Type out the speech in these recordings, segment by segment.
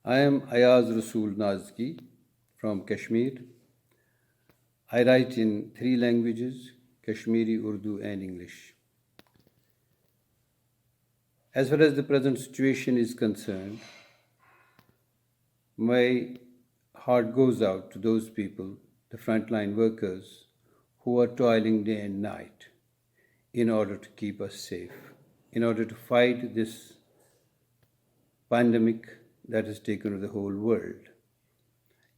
I am Ayaz Rasool Nazki from Kashmir. I write in 3 languages, Kashmiri, Urdu, and English. As far as the present situation is concerned, my heart goes out to those people, the frontline workers, who are toiling day and night in order to keep us safe, in order to fight this pandemic that has taken over the whole world.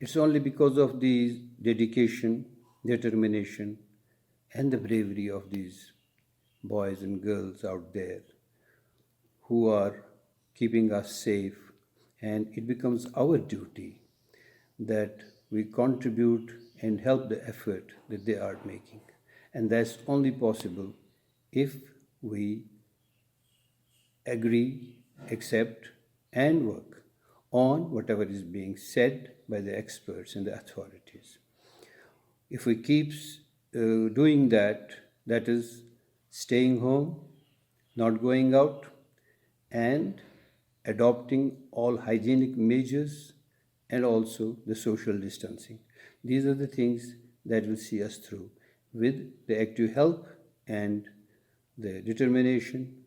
It's only because of the dedication, determination, and the bravery of these boys and girls out there who are keeping us safe, and it becomes our duty that we contribute and help the effort that they are making. And that's only possible if we agree, accept, and work on whatever is being said by the experts and the authorities. If we keep doing that, that is staying home, not going out, and adopting all hygienic measures and also the social distancing. These are the things that will see us through with the active help and the determination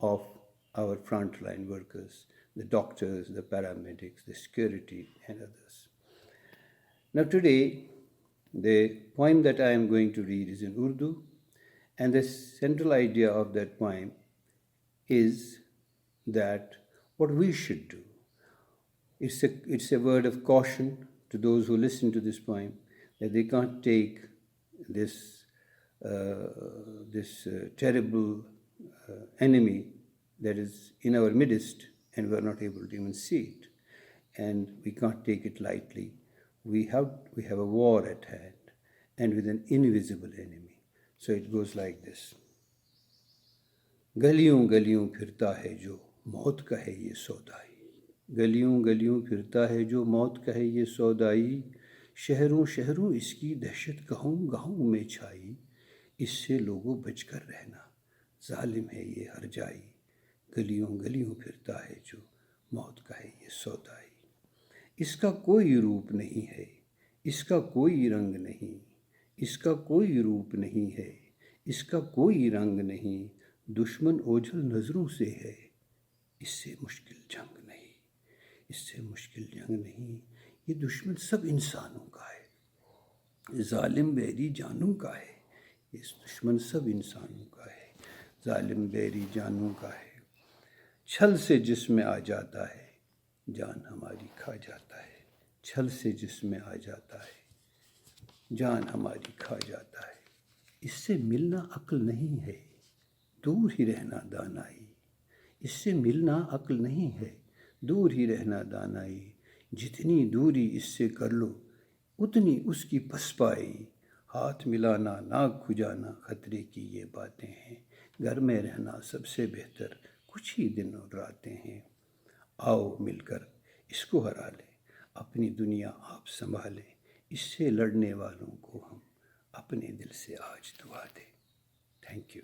of our frontline workers, the doctors, the paramedics, the security, and others. Now, today, the poem that I am going to read is in Urdu, and the central idea of that poem is that what we should do. It's a word of caution to those who listen to this poem that they can't take this terrible enemy that is in our midst, and we're not able to even see it, and we can't take it lightly. We have a war at hand, and with an invisible enemy. So it goes like this. गलियों गलियों फिरता है जो मौत का है ये सौदाई, गलियों गलियों फिरता है जो मौत का है ये सौदाई, शहरों शहरों इसकी दहशत गाँव गाँव में छाई, इससे लोगों बचकर रहना जालिम है ये हर जाई, गलियों गलियों फिरता है जो मौत का है ये सौदाई। इसका कोई रूप नहीं है, इसका कोई रंग नहीं, इसका कोई रूप नहीं है, इसका कोई रंग नहीं, दुश्मन ओझल नज़रों से है, इससे मुश्किल जंग नहीं, इससे मुश्किल जंग नहीं, ये दुश्मन सब इंसानों का है, जालिम बैरी जानों का है, ये दुश्मन सब इंसानों का है, जालिम बैरी जानों का है, छल से जिस्म आ जाता है, जान हमारी खा जाता है, छल से जिस्म आ जाता है, जान हमारी खा जाता है, इससे मिलना अक्ल नहीं है, दूर ही रहना दानाई, इससे मिलना अक्ल नहीं है, दूर ही रहना दानाई, जितनी दूरी इससे कर लो उतनी उसकी पसपाई, हाथ मिलाना नाक खुजाना खतरे की ये बातें हैं, घर में रहना सबसे बेहतर कुछ ही दिन और रातें हैं, आओ मिलकर इसको हरा लें, अपनी दुनिया आप संभालें, इससे लड़ने वालों को हम अपने दिल से आज दुआ दें। Thank you.